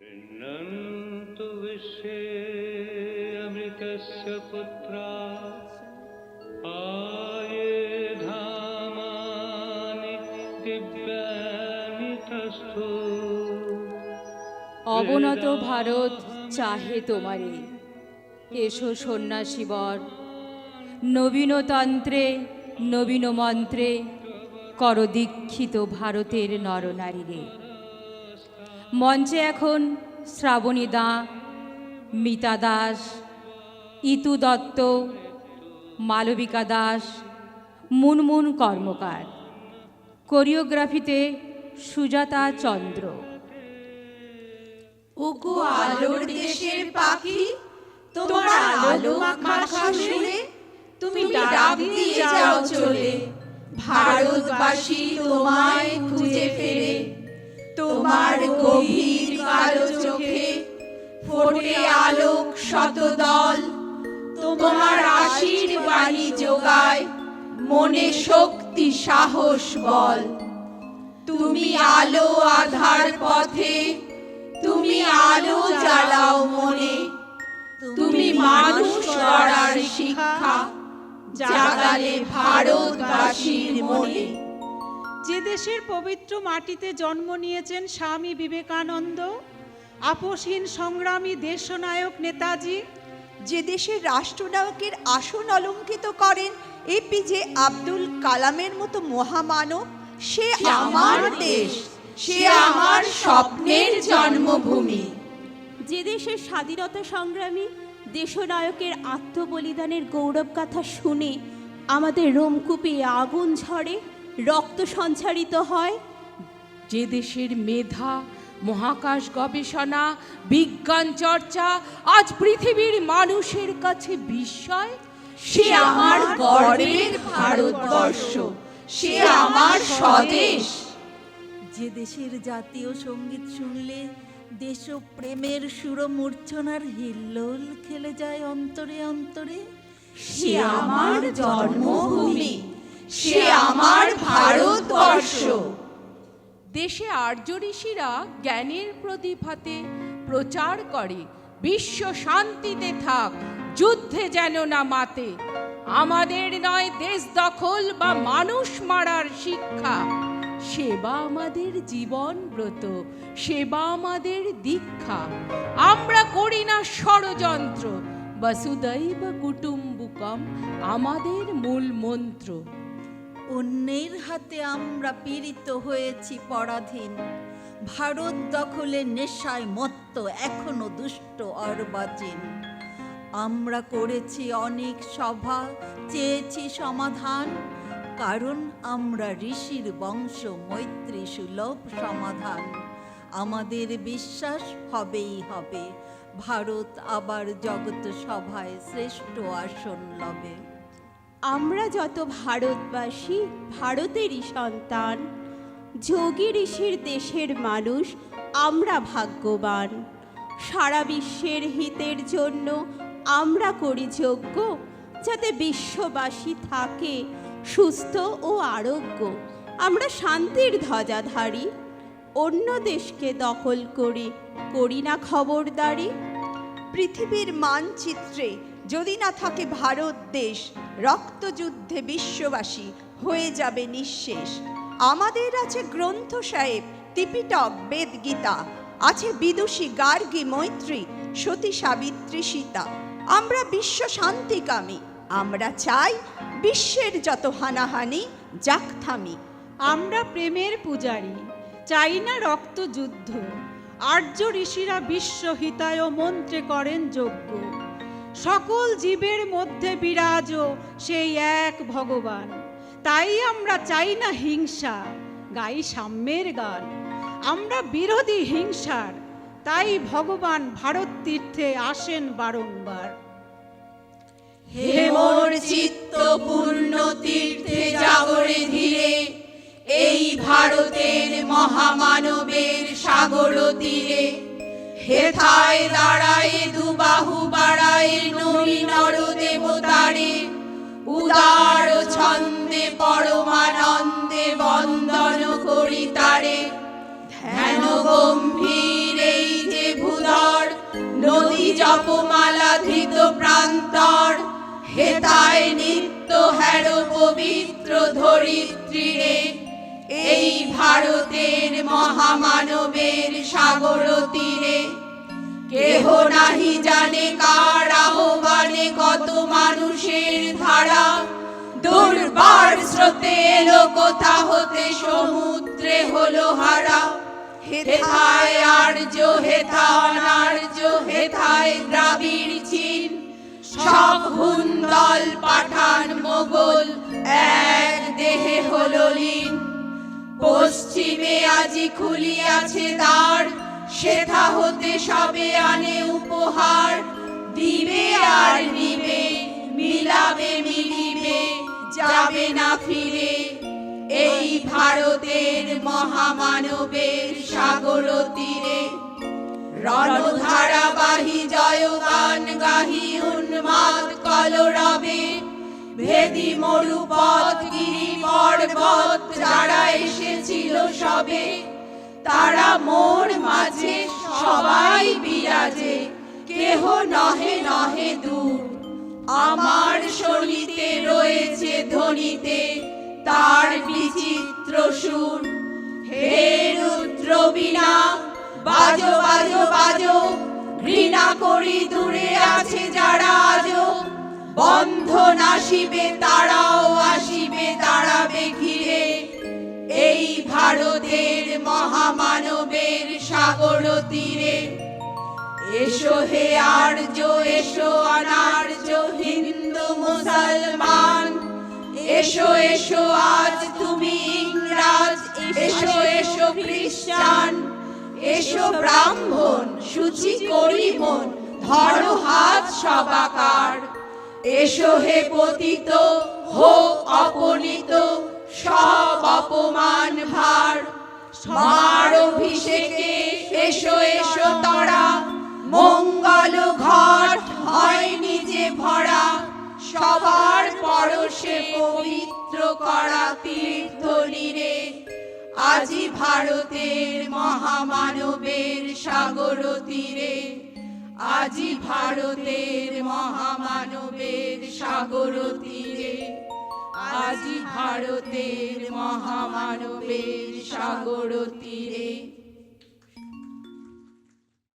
गृह्णन्तु विश्वे अमृतस्य पुत्रा आयुधामानि दिव्यामितस्थो। অবনত ভারত চাহে তোমারে, এসো সন্ন্যাসী বর, নবীনতন্ত্রে নবীন মন্ত্রে কর দীক্ষিত ভারতের নরনারীরে। মঞ্চে এখন শ্রাবণী দাঁ, মিতা দাস, ইতু দত্ত, মালবিকা দাস, মুনমুন কর্মকার, কোরিওগ্রাফিতে সুজাতা চন্দ্র। ওগো আলোর দেশের পাখি, তোমার আলো মাখা সুরে তুমি ডাক দিয়ে যাও চলে। ভারতবাসী তোমায় খুঁজে ফেরে, তোমার গভীর কালো চোখে ফোটে আলোক শতদল। তোমার আশির বাণী যোগায় মনে শক্তি সাহস বল। তুমি আলো আধার পথে, তুমি আলো জ্বালাও মনে। তুমি মানুষ গড়ার শিক্ষা জাগালে ভারতবাসীর মনে। যে দেশের পবিত্র মাটিতে জন্ম নিয়েছেন স্বামী বিবেকানন্দ, আপসহীন সংগ্রামী দেশনায়ক নেতাজি, যে দেশের রাষ্ট্রনায়কের আসন অলঙ্কিত করেন এপিজে আব্দুল কালামের মতো মহামানব, সে আমার দেশ, সে আমার স্বপ্নের জন্মভূমি। যে দেশের স্বাধীনতা সংগ্রামী দেশনায়কের আত্মবলিদানের গৌরব কথা শুনে আমাদের রোমকূপে আগুন ঝরে, রক্ত সঞ্চারিত হয়। যে দেশের মেধা, মহাকাশ গবেষণা, বিজ্ঞান চর্চা আজ পৃথিবীর মানুষের কাছে বিস্ময়, সে আমার গর্বের ভারতবর্ষ, সে আমার স্বদেশ। যে দেশের জাতীয় সঙ্গীত শুনলে দেশপ্রেমের সুরমূর্ছনার হিল্লোল খেলে যায় অন্তরে অন্তরে, সে আমার জন্মভূমি, সে আমার ভারতবর্ষ। দেশে আর্য ঋষিরা জ্ঞানের প্রদীপ হাতে প্রচার করে বিশ্ব শান্তিতে থাক, যুদ্ধে যেন না মাতে। আমাদের নয় দেশ দখল বা মানুষ মারার শিক্ষা, সেবা আমাদের জীবন ব্রত, সেবা আমাদের দীক্ষা। আমরা করি না ষড়যন্ত্র, বসুধৈব কুটুম্বকম আমাদের মূল মন্ত্র। অন্যের হাতে আমরা পীড়িত হয়েছি পরাধীন, ভারত দখলে নেশায় মত্ত এখনো দুষ্ট অর্বাচীন। আমরা করেছি অনেক সভা, চেয়েছি সমাধান, কারণ আমরা ঋষির বংশ, মৈত্রী সুলভ সমাধান। আমাদের বিশ্বাস হবেই হবে, ভারত আবার জগৎ সভায় শ্রেষ্ঠ আসন লবে। আমরা যত ভারতবাসী ভারতেরই সন্তান, যোগী ঋষির দেশের মানুষ আমরা ভাগ্যবান। সারা বিশ্বের হিতের জন্য আমরা করি যজ্ঞ, যাতে বিশ্ববাসী থাকে সুস্থ ও আরোগ্য। আমরা শান্তির ধ্বজাধারী, অন্য দেশকে দখল করে করি না খবরদারি। পৃথিবীর মানচিত্রে যদি না থাকে ভারত দেশ, রক্তযুদ্ধে বিশ্ববাসী হয়ে যাবে নিঃশেষ। আমাদের আছে গ্রন্থ সাহেব, ত্রিপিটক, বেদ, গীতা, আছে বিদুষী, গার্গী, মৈত্রী, সতী, সাবিত্রী, সীতা। আমরা বিশ্ব শান্তিকামী, আমরা চাই বিশ্বের যত হানাহানি যাক থামি। আমরা প্রেমের পূজারী, চাই না রক্তযুদ্ধ। আর্য ঋষিরা বিশ্বহিতায় মন্ত্রে করেন যজ্ঞ। সকল জীবের মধ্যে বিরাজ সেই এক ভগবান, তাই আমরা চাই না হিংসা, গাই সাম্যের গান। আমরা বিরোধী হিংসার, তাই ভগবান ভারত তীর্থে আসেন বারংবার। হে মোর চিত্ত পূর্ণ তীর্থে জাগরে ধীরে, এই ভারতের মহামানবের সাগর তীরে। হেথায় দাঁড়ায় দুবাহু বাড়ায় নবী নর দেবতারে, উদার ছন্দে পরমানন্দে বন্দন করি তারে। ধ্যান গম্ভীর এই যে জপমালা ধৃত প্রান্তর, হেতায় নিত্য হের পবিত্র ধরিত্রীরে। এই ভারতের মহামানবের সাগর তীরে কেহ নাহি জানে কার আহ্বানে কত মানুষের ধারা, দুর্বার স্রোতে এলো কোথা হতে সমুদ্রে হলো হারা। হেথায় আর্য হেথা অনার্য, হেথায় দ্রাবিড় চীন, সব হুন্দল পাঠান মোগল এক দেহে হলো লীন। পশ্চিমে আজি খুলিয়াছে দ্বার, সেথা হতে সবে আনে উপহার। দিবে আর নিবে, মিলাবে মিলিবে, যাবে না ফিরে। এই ভারতের মহামানবের সাগর তীরে রণধারাবাহী জয়গান গাহি উন্মাদ কলরবে। ভেদি মরুপথ গিরি পর্বত যারা এসেছিল সবে, তারা মোর মাঝে সবাই বিরাজে, কেহ নহে নহে দূর। আমার শরীরে রয়েছে ধ্বনিতে তার বিচিত্র সুর। হে রুদ্র বীণা বাজো বাজো বাজো, ঘৃণা করি দূরে আছে যারা আজো। বন্ধন আসিবে তারাও আসিবে, দাঁড়াবে ঘিরে। এই ভারতের মহামানবের সাগর তীরে। এসো হে আর্য, এসো অনার্য, হিন্দু মুসলমান, এসো এসো আজ তুমি ইংরাজ, এসো এসো খ্রিস্টান। এসো ব্রাহ্মণ শুচি করি মন, ধরো হাত সবাকার। এসো হে পতিত, হোক অপনীত সব অপমান ভার। মার অভিষেকে এসো এসো তরা, মঙ্গল ঘট হয়নি যে ভরা। সবার পরশে পবিত্র করা তীর্থ নীরে। আজি ভারতের মহামানবের সাগর তীরে। আজি ভারতের মহামানবের সাগর তীরে। আজি ভারতের মহামানবের সাগর তীরে।